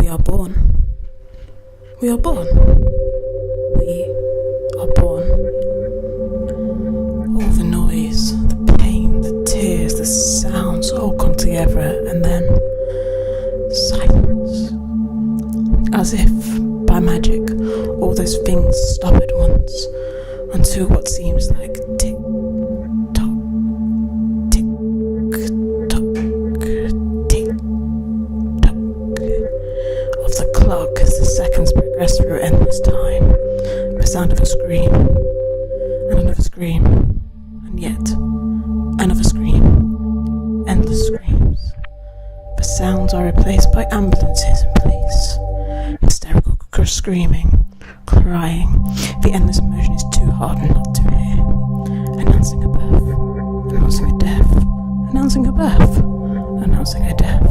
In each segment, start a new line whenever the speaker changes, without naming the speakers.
We are born. We are born. We are born. All the noise, the pain, the tears, the sounds all come together, and then silence. As if by magic, all those things stop at once until what seems like tick tock, tick tock, tick tock of the clock as the seconds progress through endless time. The sound of a scream, and another scream, and yet another scream, endless screams. The sounds are replaced by ambulances in police, hysterical screaming, crying. The endless motion is too hard not to hear. Announcing a birth, announcing a death, announcing a birth, announcing a death.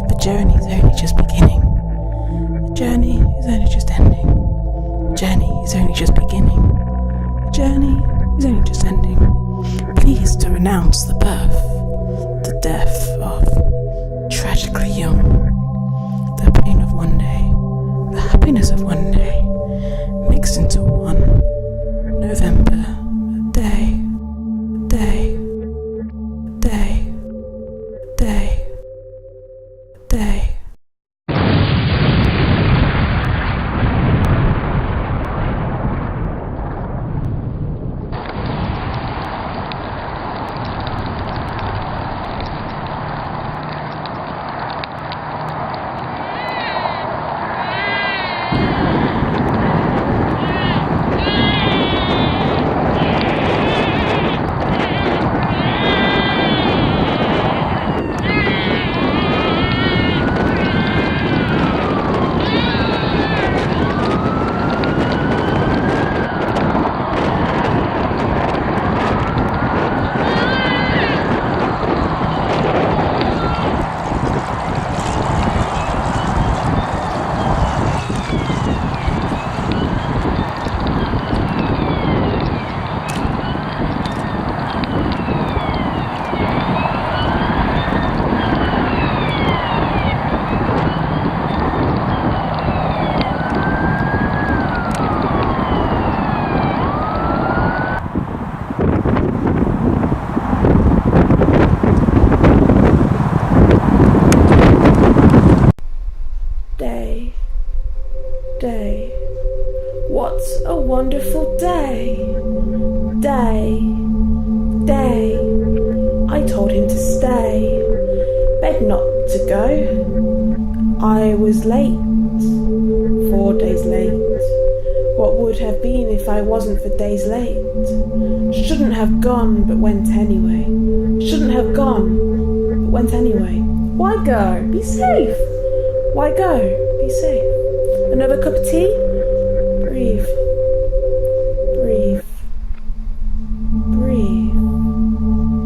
The journey is only just beginning. The journey is only just ending. The journey is only just beginning. The journey is only just ending. Pleased to announce the birth, the death of tragically young, the pain of one day, the happiness of one day, mixed into one November day, day, day, day, day. Day. What a wonderful day. Day. I told him to stay. Begged not to go. I was late. 4 days late. What would have been if I wasn't for days late? Shouldn't have gone, but went anyway. Shouldn't have gone, but went anyway. Why go? Be safe. Why go? Be safe. Another cup of tea? Breathe. Breathe. Breathe.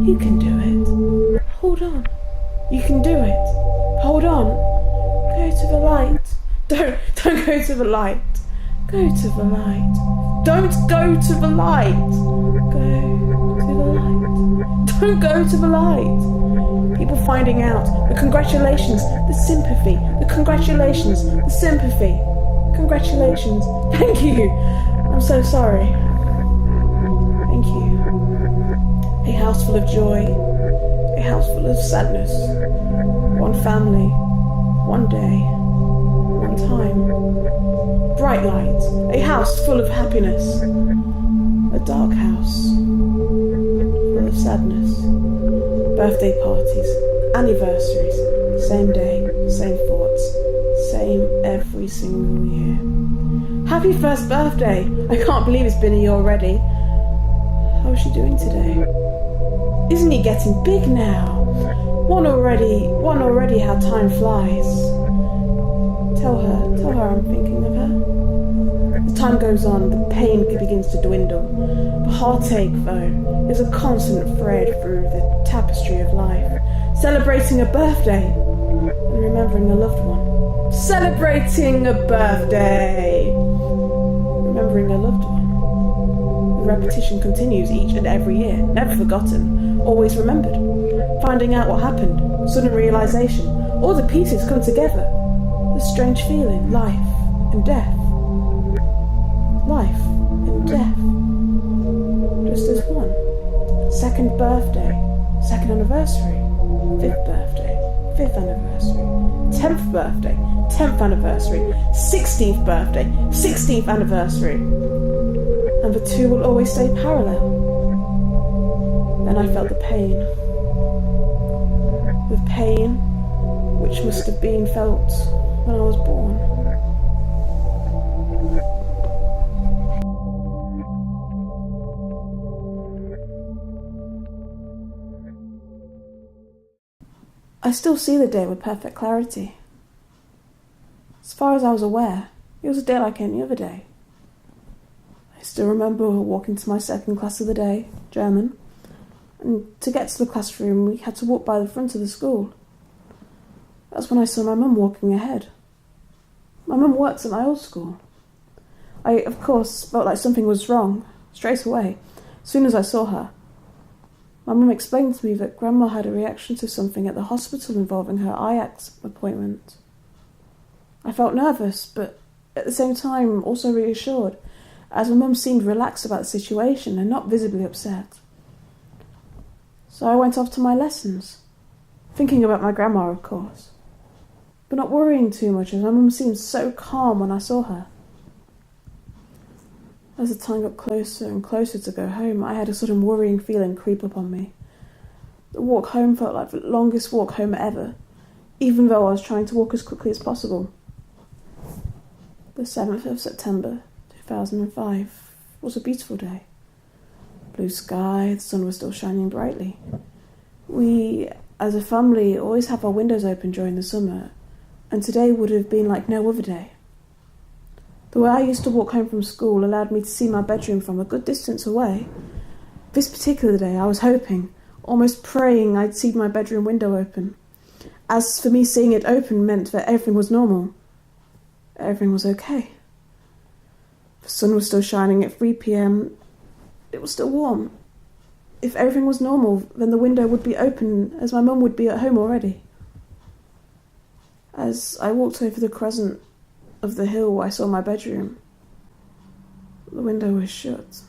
You can do it. Hold on. You can do it. Hold on. Go to the light. Don't go to the light. Go to the light. Don't go to the light. Go to the light. Don't go to the light. People finding out. The congratulations. The sympathy. The congratulations. The sympathy. Congratulations. Thank you. I'm so sorry. Thank you. A house full of joy. A house full of sadness. One family. One day. One time. Bright light. A house full of happiness. A dark house full of sadness. Birthday parties. Anniversaries. Same day. Same thoughts. Same every single year. Happy first birthday! I can't believe it's been a year already. How's she doing today? Isn't he getting big now? One already how time flies. Tell her I'm thinking of her. As time goes on, the pain begins to dwindle. The heartache, though, is a constant thread through the tapestry of life. Celebrating a birthday and remembering a loved one. Celebrating a birthday, remembering a loved one. The repetition continues each and every year, never forgotten, always remembered. Finding out what happened, sudden realization, all the pieces come together. The this strange feeling, life and death. Life and death. Just as one. Second birthday, second anniversary. Fifth birthday, fifth anniversary. 10th birthday, 10th anniversary. 16th birthday, 16th anniversary. And the two will always stay parallel. Then I felt the pain. The pain which must have been felt when I was born. I still see the day with perfect clarity. As far as I was aware, it was a day like any other day. I still remember walking to my second class of the day, German, and to get to the classroom we had to walk by the front of the school. That's when I saw my mum walking ahead. My mum works at my old school. I, of course, felt like something was wrong, straight away, as soon as I saw her. My mum explained to me that Grandma had a reaction to something at the hospital involving her eye appointment. I felt nervous, but at the same time also reassured, as my mum seemed relaxed about the situation and not visibly upset. So I went off to my lessons, thinking about my grandma, of course, but not worrying too much as my mum seemed so calm when I saw her. As the time got closer and closer to go home, I had a sudden worrying feeling creep upon me. The walk home felt like the longest walk home ever, even though I was trying to walk as quickly as possible. The 7th of September, 2005, was a beautiful day. Blue sky, the sun was still shining brightly. We, as a family, always have our windows open during the summer, and today would have been like no other day. The way I used to walk home from school allowed me to see my bedroom from a good distance away. This particular day I was hoping, almost praying I'd see my bedroom window open. As for me, seeing it open meant that everything was normal. Everything was okay. The sun was still shining at 3 p.m. It was still warm. If everything was normal, then the window would be open as my mum would be at home already. As I walked over the crescent of the hill where I saw my bedroom, the window was shut.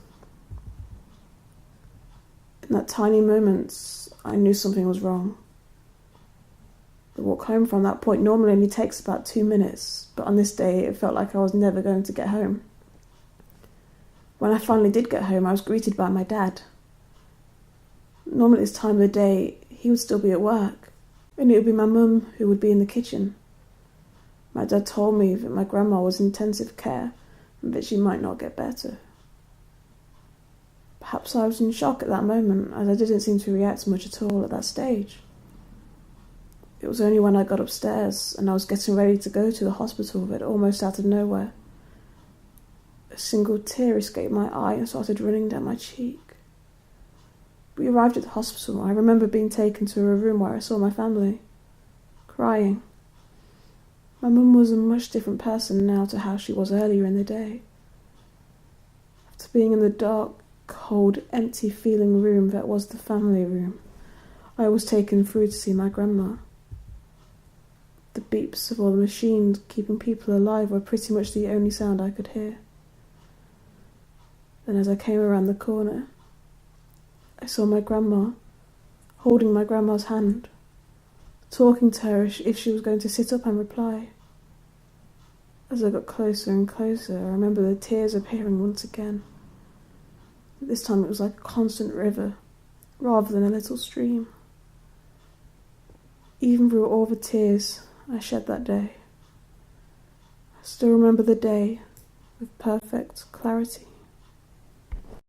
In that tiny moment, I knew something was wrong. The walk home from that point normally only takes about 2 minutes, but on this day it felt like I was never going to get home. When I finally did get home, I was greeted by my dad. Normally at this time of the day, he would still be at work, and it would be my mum who would be in the kitchen. My dad told me that my grandma was in intensive care and that she might not get better. Perhaps I was in shock at that moment, as I didn't seem to react much at all at that stage. It was only when I got upstairs and I was getting ready to go to the hospital that almost out of nowhere, a single tear escaped my eye and started running down my cheek. We arrived at the hospital. I remember being taken to a room where I saw my family, crying. My mum was a much different person now to how she was earlier in the day. After being in the dark, cold, empty feeling room that was the family room, I was taken through to see my grandma. The beeps of all the machines keeping people alive were pretty much the only sound I could hear. Then as I came around the corner, I saw my grandma, holding my grandma's hand, talking to her if she was going to sit up and reply. As I got closer and closer, I remember the tears appearing once again. This time it was like a constant river, rather than a little stream. Even through all the tears I shed that day, I still remember the day with perfect clarity.